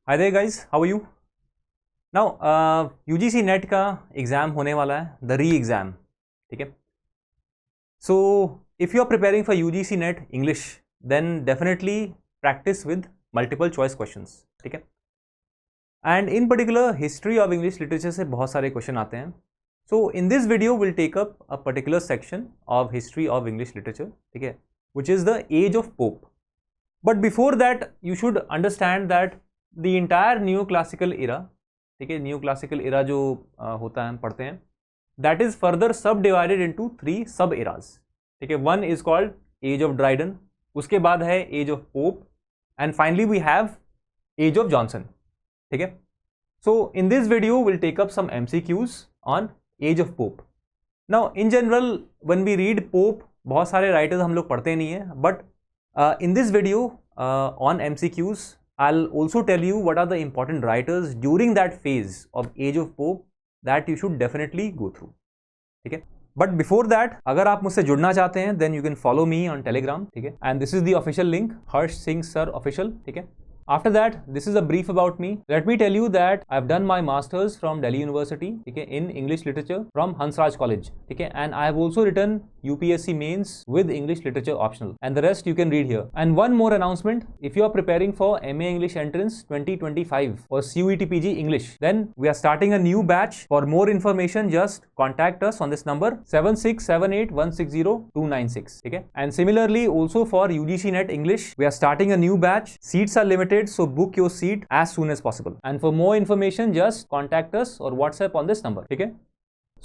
Hi there guys, how are you? Now UGC NET का exam होने वाला है, द री एग्ज़ाम. ठीक है. So if you are preparing for UGC NET English then definitely practice with multiple choice questions. ठीक है. And in particular history of English literature से बहुत सारे क्वेश्चन आते हैं. So in this video will take up a particular section of history of English literature. ठीक है. Which is the age of Pope. But before that you should understand that the entire new classical era, ठीक है, new classical इरा जो होता है हम पढ़ते हैं, that is further sub divided into 3 sub eras. ठीक है. One is called age of Dryden, उसके बाद है age of Pope, and finally we have age of Johnson. ठीक है. So in this video will take up some MCQs on age of Pope. Now in general when we read Pope, बहुत सारे writers हम लोग पढ़ते नहीं है, but in this video on MCQs, I'll also tell you what are the important writers during that phase of age of Pope that you should definitely go through. ठीक है. But before that, अगर आप मुझसे जुड़ना चाहते हैं then you can follow me on Telegram. ठीक है. And this is the official link, Harsh Singh Sir Official. ठीक है. After that, this is a brief about me. Let me tell you that I've done my masters from Delhi University, okay, in English literature from Hansraj College, okay, and I have also written UPSC mains with English literature optional, and the rest you can read here. And one more announcement: if you are preparing for MA English Entrance 2025 or CUET PG English, then we are starting a new batch. For more information, just contact us on this number 7678160296. Okay, and similarly also for UGC Net English, we are starting a new batch. Seats are limited, so book your seat as soon as possible. And for more information, just contact us or WhatsApp on this number. Okay.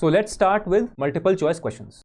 So let's start with multiple choice questions.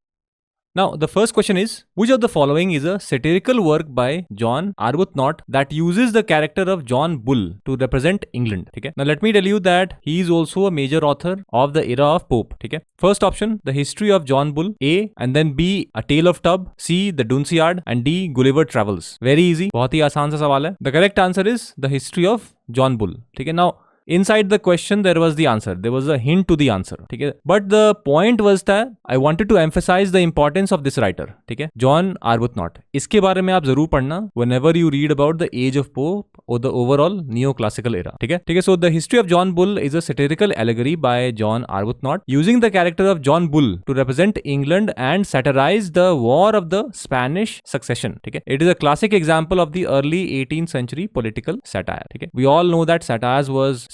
Now, the first question is, which of the following is a satirical work by John Arbuthnot that uses the character of John Bull to represent England? Okay. Now, let me tell you that he is also a major author of the era of Pope. Okay. First option, The History of John Bull, A, and then B, A Tale of Tub, C, The Dunciad, and D, Gulliver Travels. Very easy. बहुत ही आसान सा सवाल है. The correct answer is The History of John Bull. ठीक है. Now, inside the question there was the answer, there was a hint to the answer. ठीक है. But the point was that I wanted to emphasize the importance of this writer. ठीक है. John Arbuthnot. इसके बारे में आप जरूर पढ़ना whenever you read about the age of Pope or the overall neoclassical era. ठीक है. ठीक है. So the History of John Bull is a satirical allegory by John Arbuthnot using the character of John Bull to represent England and satirize the war of the Spanish succession. ठीक है. It is a classic example of the early 18th century political satire. ठीक है. We all know that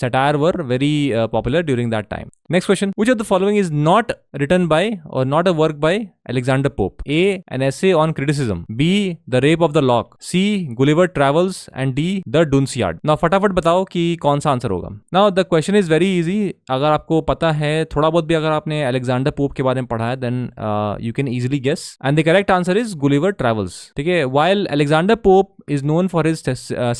satire were very popular during that time. Next question, which of the following is not written by or not a work by Alexander Pope? A, an essay on criticism, B, The Rape of the Lock, C, Gulliver Travels, and D, The Dunciad. Now फटाफट बताओ कि कौन सा answer होगा. Now the question is very easy. अगर आपको पता है, थोड़ा बहुत भी अगर आपने Alexander Pope के बारे में पढ़ा है, then you can easily guess. And the correct answer is Gulliver Travels. ठीक है. While Alexander Pope is known for his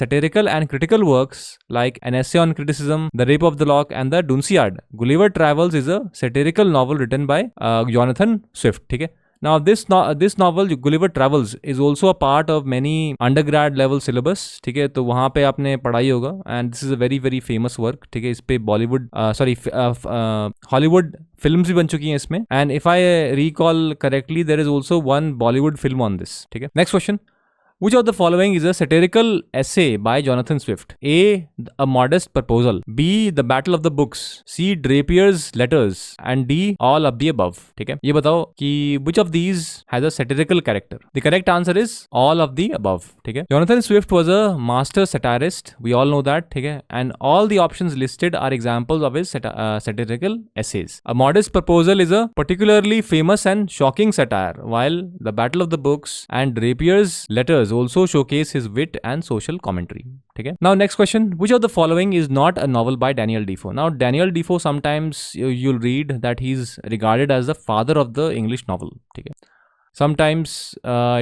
satirical and critical works like An Essay on Criticism, The Rape of the Lock, and The Dunciad, Gulliver Travels is a satirical novel written by Jonathan Swift. ठीक है. Now this novel Gulliver Travels is also a part of many undergrad level syllabus. ठीक है. तो वहाँ पे आपने पढ़ाई होगा, and this is a very very famous work. ठीक है. इस पे हॉलीवुड फिल्म्स भी बन चुकी हैं इसमें, and if I recall correctly there is also one Bollywood film on this. ठीक है. Next question. Which of the following is a satirical essay by Jonathan Swift? A, A Modest Proposal, B, The Battle of the Books, C, Drapier's Letters, and D, All of the Above. ठीक है. ये बताओ कि which of these has a satirical character? The correct answer is all of the above. ठीक है. Jonathan Swift was a master satirist. We all know that. ठीक है. And all the options listed are examples of his satirical essays. A Modest Proposal is a particularly famous and shocking satire, while The Battle of the Books and Drapier's Letters also showcase his wit and social commentary. ठीक है. Now next question, which of the following is not a novel by Daniel Defoe? Now Daniel Defoe, sometimes you'll read that he's regarded as the father of the English novel. ठीक है. Sometimes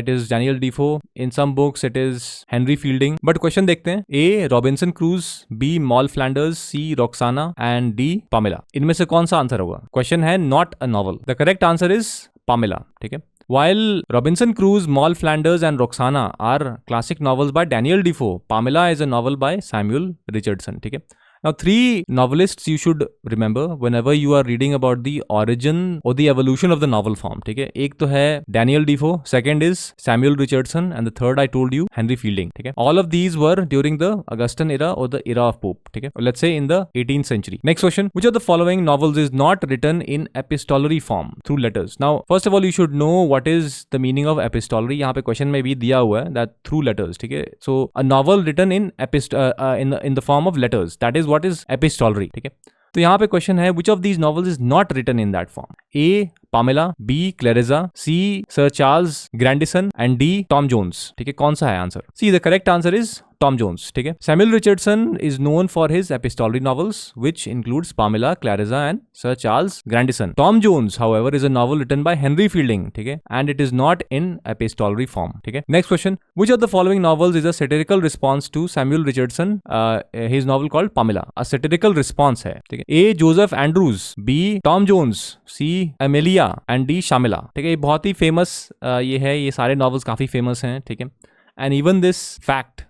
it is Daniel Defoe. In some books it is Henry Fielding. But question देखते हैं. A, Robinson Crusoe, B, Moll Flanders, C, Roxana, and D, Pamela. इनमें से कौन सा answer होगा? Question है not a novel. The correct answer is Pamela. ठीक है. While Robinson Crusoe, Moll Flanders, and Roxana are classic novels by Daniel Defoe, Pamela is a novel by Samuel Richardson. ठीक है. Now, 3 novelists you should remember whenever you are reading about the origin or the evolution of the novel form. ठीक है, एक तो है Daniel Defoe, second is Samuel Richardson, and the third I told you Henry Fielding. ठीक है, all of these were during the Augustan era or the era of Pope. ठीक है, let's say in the 18th century. Next question: which of the following novels is not written in epistolary form through letters? Now, first of all, you should know what is the meaning of epistolary. यहाँ पे question में भी दिया हुआ है that through letters. ठीक है, so a novel written in in the form of letters, that is what is epistolary. ठीक है, तो यहाँ पे क्वेश्चन है which of these novels is not written in that form? A. Pamela, B. Clarissa, C. Sir Charles Grandison, and D. Tom Jones. ठीक है, कौन सा है answer? See, the correct answer is Tom Jones. ठीक है, Samuel Richardson is known for his epistolary novels, which includes Pamela, Clarissa, and Sir Charles Grandison. Tom Jones, however, is a novel written by Henry Fielding. ठीक है, and it is not in epistolary form. ठीक है, next question: which of the following novels is a satirical response to Samuel Richardson, his novel called Pamela? A satirical response है. ठीक है, A. Joseph Andrews, B. Tom Jones, C. Amelia, and D Shamela. ठीक है, ये बहुत ही famous ये है, ये सारे नॉवेल्स काफी फेमस हैं. ठीक है, and even this fact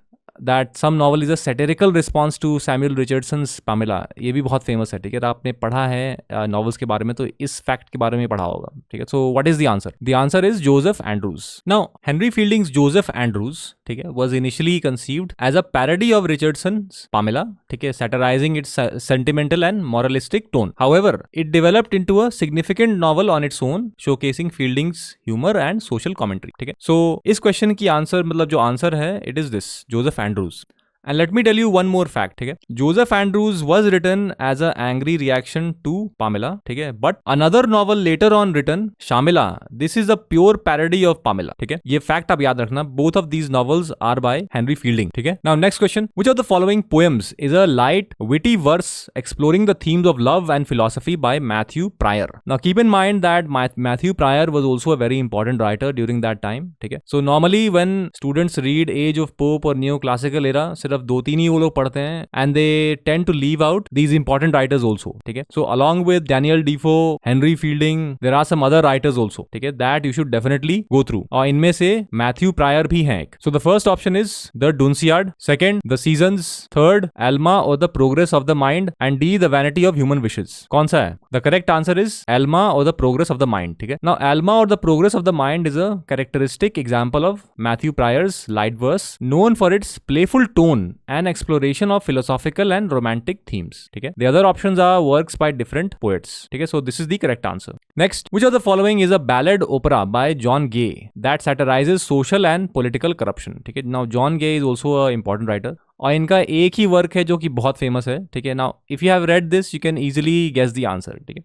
that some novel is a satirical response to Samuel Richardson's Pamela, ये भी बहुत फेमस है. ठीक है, आपने पढ़ा है नॉवेल्स के बारे में तो इस फैक्ट के बारे में पढ़ा होगा. ठीक है, so what is the answer? The answer is Joseph Andrews. Now, Henry Fielding's Joseph Andrews, ठीक है, was initially conceived as a parody of Richardson's Pamela, ठीक है, satirizing its sentimental and moralistic tone. However, it developed into a significant novel on its own, showcasing Fielding's humor and social commentary. ठीक है, so इस question की answer मतलब जो answer है, it is this, Joseph Andrews. And let me tell you one more fact. ठीक है, Joseph Andrews was written as a angry reaction to Pamela. ठीक है, but another novel later on written, Shamila, this is a pure parody of Pamela. ठीक है, ये fact आप याद रखना. Both of these novels are by Henry Fielding. ठीक है, now next question: which of the following poems is a light, witty verse exploring the themes of love and philosophy by Matthew Prior? Now keep in mind that Matthew Prior was also a very important writer during that time. ठीक है, so normally when students read Age of Pope or Neoclassical era, सिर्फ 2-3 ही वो लोग पढ़ते हैं and they tend to leave out these important writers also. ठीक है, so along with Daniel Defoe, Henry Fielding, there are some other writers also. ठीक है, that you should definitely go through. और इनमें से Matthew Prior भी हैं एक. So the first option is The Dunciad, second The Seasons, third Alma or The Progress of the Mind, and D The Vanity of Human Wishes. कौन सा है? The correct answer is Alma or The Progress of the Mind. ठीक है, now Alma or The Progress of the Mind is a characteristic example of Matthew Prior's light verse, known for its playful tone and exploration of philosophical and romantic themes. ठीक है, the other options are works by different poets. ठीक है, so this is the correct answer. Next, which of the following is a ballad opera by John Gay that satirizes social and political corruption? ठीक है, now John Gay is also a important writer. और इनका एक ही work है जो कि बहुत famous है. ठीक है, now if you have read this, you can easily guess the answer. ठीक है,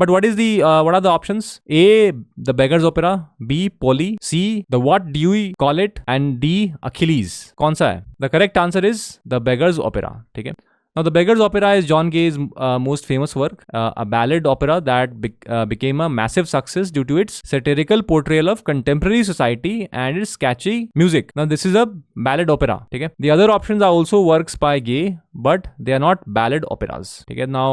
but what are the options? A. The Beggar's Opera, B. Polly, C. The What Do You Call It, and D. Achilles. कौन सा है? The correct answer is The Beggar's Opera. ठीक है, now The Beggar's Opera is John Gay's most famous work, a ballad opera that became a massive success due to its satirical portrayal of contemporary society and its catchy music. Now this is a ballad opera. ठीक है, the other options are also works by Gay, but they are not ballad operas. ठीक है, now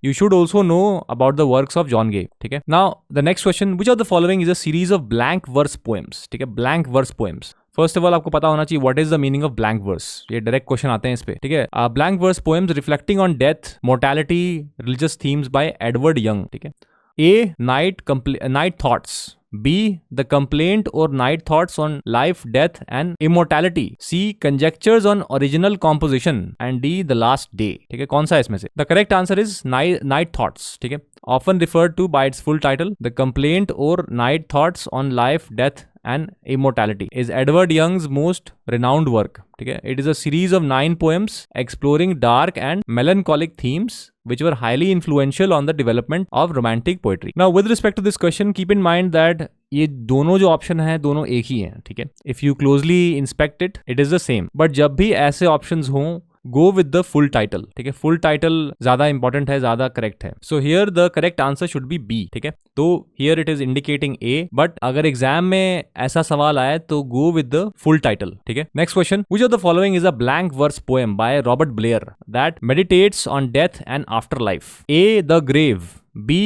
you should also know about the works of John Gay. ठीक है, now the next question: which of the following is a series of blank verse poems? ठीक है, blank verse poems. First of all आपको पता होना चाहिए what is the meaning of blank verse. ये direct question आते हैं इस पे. ठीक है, blank verse poems reflecting on death, mortality, religious themes by Edward Young. ठीक है, A. Night thoughts, B. The complaint or night thoughts on life, death, and immortality. C. Conjectures on original composition, and D. The last day. ठीक है, कौन सा है इसमें से? The correct answer is night thoughts. ठीक है, often referred to by its full title, The Complaint or Night Thoughts on Life, Death, and Immortality, is Edward Young's most renowned work. ठीक है, it is a series of 9 poems exploring dark and melancholic themes which were highly influential on the development of romantic poetry. Now with respect to this question, keep in mind that ये दोनों जो option है दोनों एक ही हैं. ठीक है, if you closely inspect it, it is the same. But जब भी ऐसे ऑप्शंस हों, गो विद द फुल टाइटल. ठीक है, फुल टाइटल ज्यादा इंपॉर्टेंट है, ज्यादा करेक्ट है. So here the correct answer should be B. ठीक है, तो here it is indicating A, but अगर एग्जाम में ऐसा सवाल आए तो go with the full title. ठीक है, next question: which of the following is a blank verse poem by Robert Blair that meditates on death and afterlife? A. The grave, B.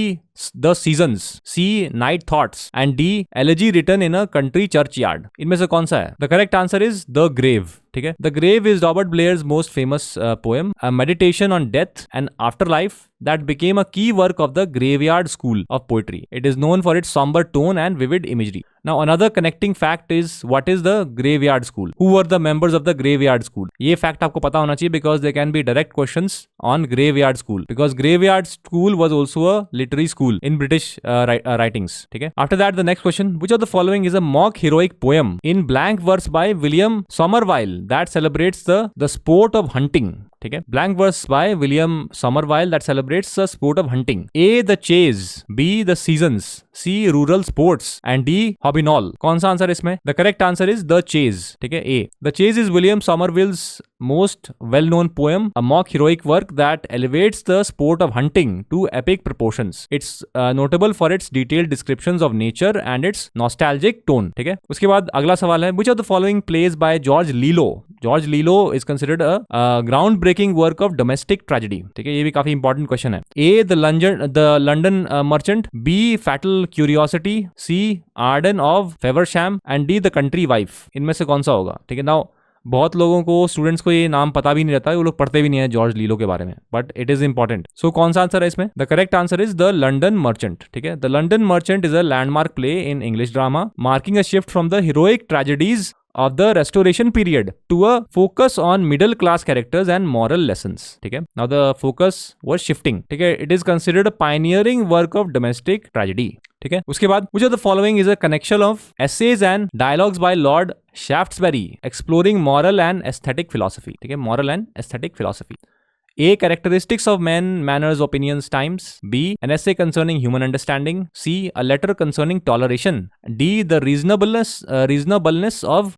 The seasons, C night thoughts and D elegy written in a country churchyard. इनमें से कौन सा है? The correct answer is the grave. ठीक है, the grave is Robert Blair's most famous poem, a meditation on death and afterlife that became a key work of the Graveyard School of Poetry. It is known for its somber tone and vivid imagery. Now another connecting fact is, what is the Graveyard School? Who were the members of the Graveyard School? ये fact आपको पता होना चाहिए because there can be direct questions on Graveyard School, because Graveyard School was also a literary school in British writings. ठीक है, after that the next question, which of the following is a mock heroic poem in blank verse by William Somerville that celebrates the sport of hunting? ठीक है, blank verse by William Somerville that celebrates the sport of hunting. A, the chase, B, the seasons, C, rural sports and D, hobbynoll. कौन सा answer इसमें? The correct answer is the chase. ठीक है, A. The chase is William Somerville's most well-known poem, a mock heroic work that elevates the sport of hunting to epic proportions. It's notable for its detailed descriptions of nature and its nostalgic tone. ठीक है, उसके बाद अगला सवाल है, which of the following plays by George Lilo? George Lilo is considered a groundbreaking work of domestic tragedy. ठीक है, ये भी काफी important question है. A, the London Merchant, B, Fatal Curiosity, C, Arden of Feversham and D, The Country Wife. इनमें से कौन सा होगा? ठीक है, now बहुत लोगों को, स्टूडेंट्स को ये नाम पता भी नहीं रहता है, वो लोग पढ़ते भी नहीं है जॉर्ज लीलो के बारे में, बट इट इज इंपॉर्टेंट. सो कौन सा आंसर है इसमें? The correct answer is the London merchant. ठीक है, the London merchant is a landmark play in English drama, marking a shift from the heroic tragedies of the restoration period to a focus on middle class characters and moral lessons. ठीक है, now the focus was shifting. ठीक है, it is considered a pioneering work of domestic tragedy. ठीक है, उसके बाद which of the following is a collection of essays and dialogues by Lord Shaftesbury exploring moral and aesthetic philosophy. ठीक है, moral and aesthetic philosophy. A, characteristics of men, manners, opinions, times. B, an essay concerning human understanding. C, a letter concerning toleration. D, the reasonableness of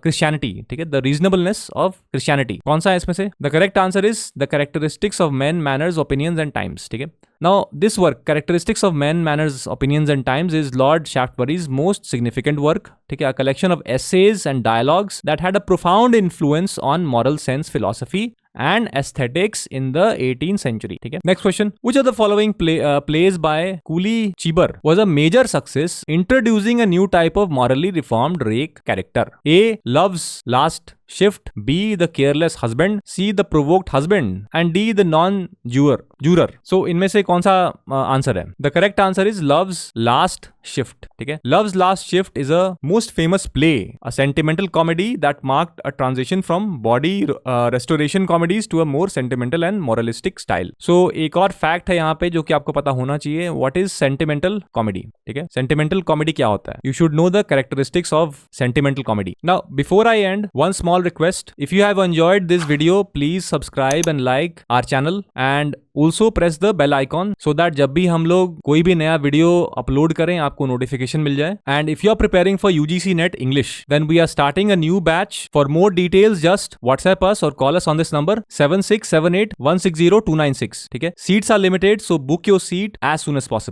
Christianity. ठीक है, the reasonableness of Christianity. कौन सा है इसमें से? The correct answer is the characteristics of men, manners, opinions and times. ठीक है, now this work, characteristics of men, manners, opinions and times, is Lord Shaftesbury's most significant work. ठीक है, a collection of essays and dialogues that had a profound influence on moral sense, philosophy and aesthetics in the 18th century. ठीक है, next question, which of the following plays by Cooley Cheever was a major success introducing a new type of morally reformed rake character? A, Love's Last Shift, B, The Careless Husband, C, The Provoked Husband and D, The Non-Juror. So इनमें से कौन सा answer है? The correct answer is Love's Last Shift. ठीक है, Love's Last Shift is a most famous play, a sentimental comedy that marked a transition from body restoration comedies to a more sentimental and moralistic style. So एक और fact है यहाँ पे जो कि आपको पता होना चाहिए. What is sentimental comedy? ठीक है, sentimental comedy क्या होता है? You should know the characteristics of sentimental comedy. Now before I end, one small request. If you have enjoyed this video, please subscribe and like our channel and also press the bell icon so that जब भी हम लोग कोई भी नया video upload करें आपको notification मिल जाए. And if you are preparing for UGC NET English, then we are starting a new batch. For more details, just WhatsApp us or call us on this number 7678160296. ठीक है, seats are limited, so book your seat as soon as possible.